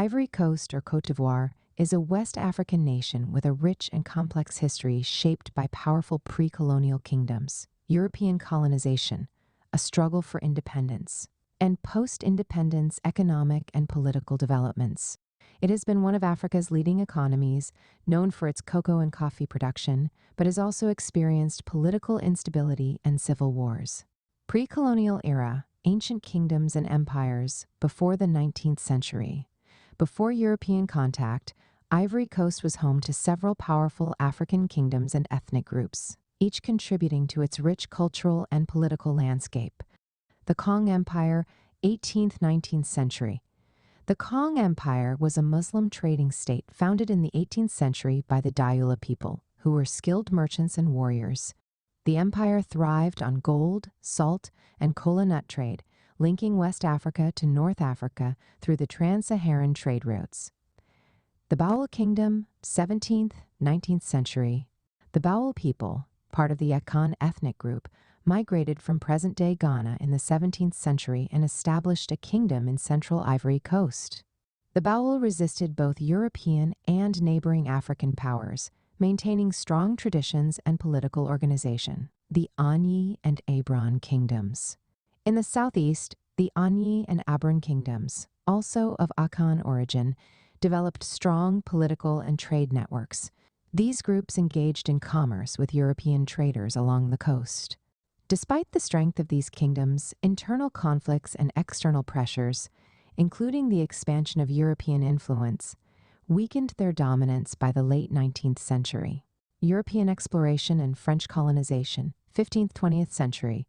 Ivory Coast, or Côte d'Ivoire, is a West African nation with a rich and complex history shaped by powerful pre-colonial kingdoms, European colonization, a struggle for independence, and post-independence economic and political developments. It has been one of Africa's leading economies, known for its cocoa and coffee production, but has also experienced political instability and civil wars. Pre-colonial era, ancient kingdoms and empires before the 19th century. Before European contact, Ivory Coast was home to several powerful African kingdoms and ethnic groups, each contributing to its rich cultural and political landscape. The Kong Empire, 18th–19th century. The Kong Empire was a Muslim trading state founded in the 18th century by the Dioula people, who were skilled merchants and warriors. The empire thrived on gold, salt, and kola nut trade, linking West Africa to North Africa through the trans-Saharan trade routes. The Baoul Kingdom, 17th–19th century. The Baoul people, part of the Akan ethnic group, migrated from present-day Ghana in the 17th century and established a kingdom in central Ivory Coast. The Baoul resisted both European and neighboring African powers, maintaining strong traditions and political organization. The Anyi and Abron kingdoms. In the southeast, the Anyi and Abron kingdoms, also of Akan origin, developed strong political and trade networks. These groups engaged in commerce with European traders along the coast. Despite the strength of these kingdoms, internal conflicts and external pressures, including the expansion of European influence, weakened their dominance by the late 19th century. European exploration and French colonization, 15th–20th century.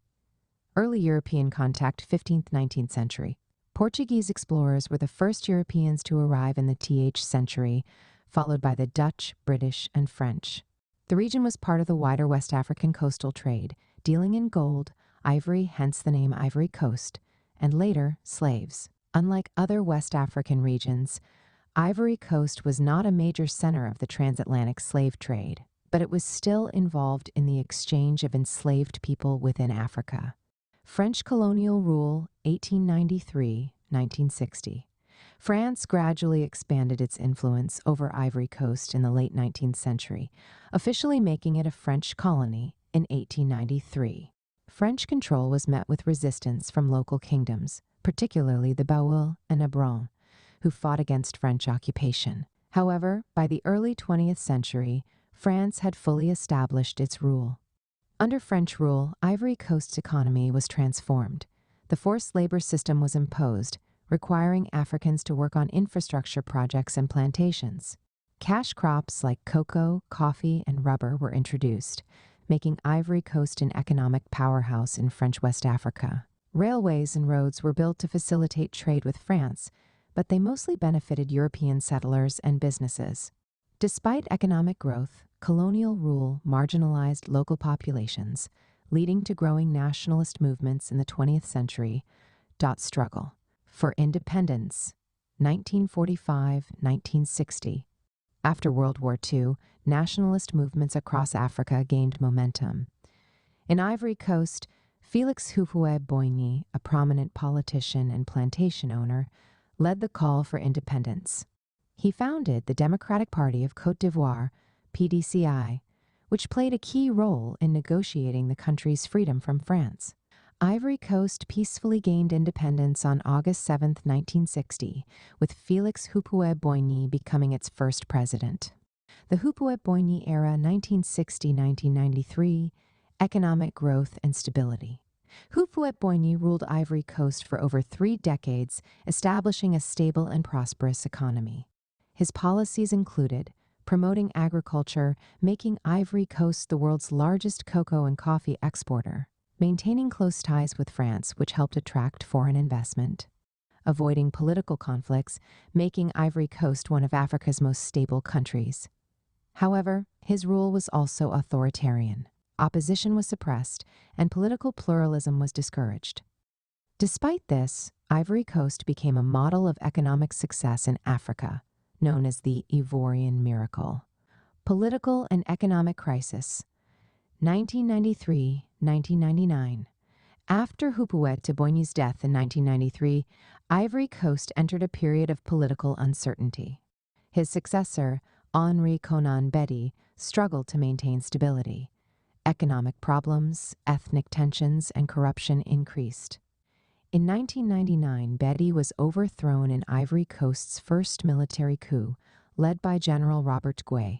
Early European contact, 15th–19th century. Portuguese explorers were the first Europeans to arrive in the th century, followed by the Dutch, British, and French. The region was part of the wider West African coastal trade, dealing in gold, ivory, hence the name Ivory Coast, and later, slaves. Unlike other West African regions, Ivory Coast was not a major center of the transatlantic slave trade, but it was still involved in the exchange of enslaved people within Africa. French colonial rule, 1893–1960. France gradually expanded its influence over Ivory Coast in the late 19th century, officially making it a French colony in 1893. French control was met with resistance from local kingdoms, particularly the Baoul and Abron, who fought against French occupation. However, by the early 20th century, France had fully established its rule. Under French rule, Ivory Coast's economy was transformed. The forced labor system was imposed, requiring Africans to work on infrastructure projects and plantations. Cash crops like cocoa, coffee, and rubber were introduced, making Ivory Coast an economic powerhouse in French West Africa. Railways and roads were built to facilitate trade with France, but they mostly benefited European settlers and businesses. Despite economic growth, colonial rule marginalized local populations, leading to growing nationalist movements in the 20th century. Struggle for independence, 1945–1960. After World War II, nationalist movements across Africa gained momentum. In Ivory Coast, Félix Houphouët-Boigny, a prominent politician and plantation owner, led the call for independence. He founded the Democratic Party of Côte d'Ivoire, PDCI, which played a key role in negotiating the country's freedom from France. Ivory Coast peacefully gained independence on August 7, 1960, with Félix Houphouët-Boigny becoming its first president. The Houphouët-Boigny era, 1960–1993, economic growth and stability. Houphouët-Boigny ruled Ivory Coast for over 3 decades, establishing a stable and prosperous economy. His policies included promoting agriculture, making Ivory Coast the world's largest cocoa and coffee exporter, maintaining close ties with France, which helped attract foreign investment, avoiding political conflicts, making Ivory Coast one of Africa's most stable countries. However, his rule was also authoritarian. Opposition was suppressed, and political pluralism was discouraged. Despite this, Ivory Coast became a model of economic success in Africa, known as the Ivorian Miracle. Political and economic crisis, 1993–1999. After Houphouët-Boigny's death in 1993, Ivory Coast entered a period of political uncertainty. His successor, Henri Konan Bedi, struggled to maintain stability. Economic problems, ethnic tensions, and corruption increased. In 1999, Bedi was overthrown in Ivory Coast's first military coup, led by General Robert Gué.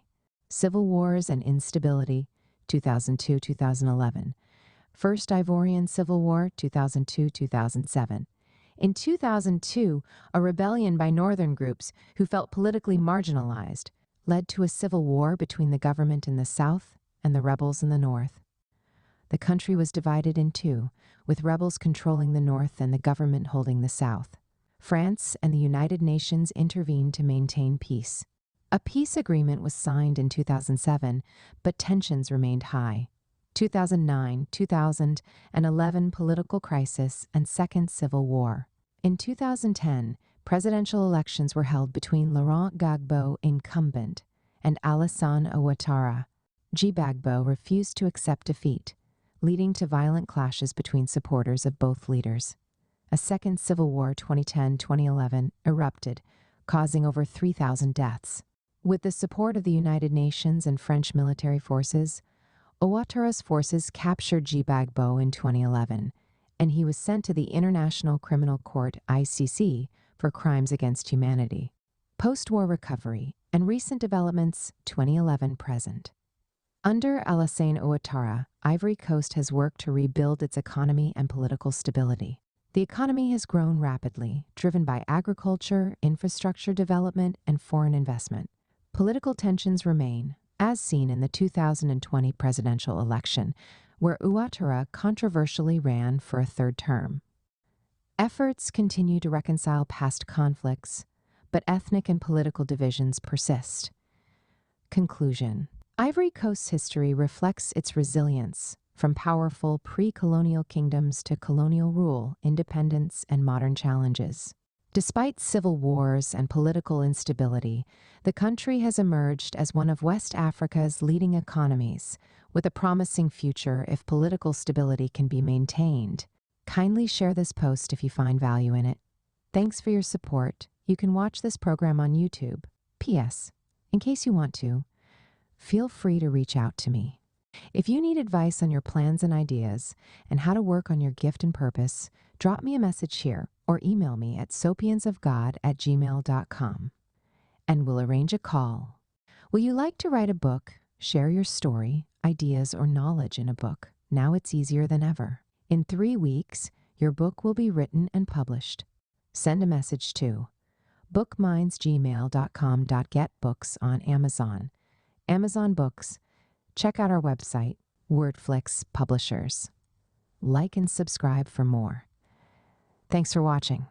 Civil wars and instability, 2002-2011. First Ivorian Civil War, 2002-2007. In 2002, a rebellion by northern groups who felt politically marginalized led to a civil war between the government in the south and the rebels in the north. The country was divided in two, with rebels controlling the north and the government holding the south. France and the United Nations intervened to maintain peace. A peace agreement was signed in 2007, but tensions remained high. 2009, 2011 political crisis and Second Civil War. In 2010, presidential elections were held between Laurent Gbagbo, incumbent, and Alassane Ouattara. Gbagbo refused to accept defeat, leading to violent clashes between supporters of both leaders. A second civil war, 2010-2011, erupted, causing over 3,000 deaths. With the support of the United Nations and French military forces, Ouattara's forces captured Gbagbo in 2011, and he was sent to the International Criminal Court (ICC) for crimes against humanity. Post-war recovery and recent developments 2011-present. Under Alassane Ouattara, Ivory Coast has worked to rebuild its economy and political stability. The economy has grown rapidly, driven by agriculture, infrastructure development, and foreign investment. Political tensions remain, as seen in the 2020 presidential election, where Ouattara controversially ran for a third term. Efforts continue to reconcile past conflicts, but ethnic and political divisions persist. Conclusion. Ivory Coast's history reflects its resilience, from powerful pre-colonial kingdoms to colonial rule, independence, and modern challenges. Despite civil wars and political instability, the country has emerged as one of West Africa's leading economies, with a promising future if political stability can be maintained. Kindly share this post if you find value in it. Thanks for your support. You can watch this program on YouTube. P.S. In case you want to, feel free to reach out to me. If you need advice on your plans and ideas and how to work on your gift and purpose, drop me a message here or email me at sopiansofgod@gmail.com, and we'll arrange a call. Will you like to write a book, share your story, ideas, or knowledge in a book? Now it's easier than ever. In 3 weeks, your book will be written and published. Send a message to bookmindsgmail.com.get books on Amazon. Amazon Books. Check out our website, Wordflix Publishers. Like and subscribe for more. Thanks for watching.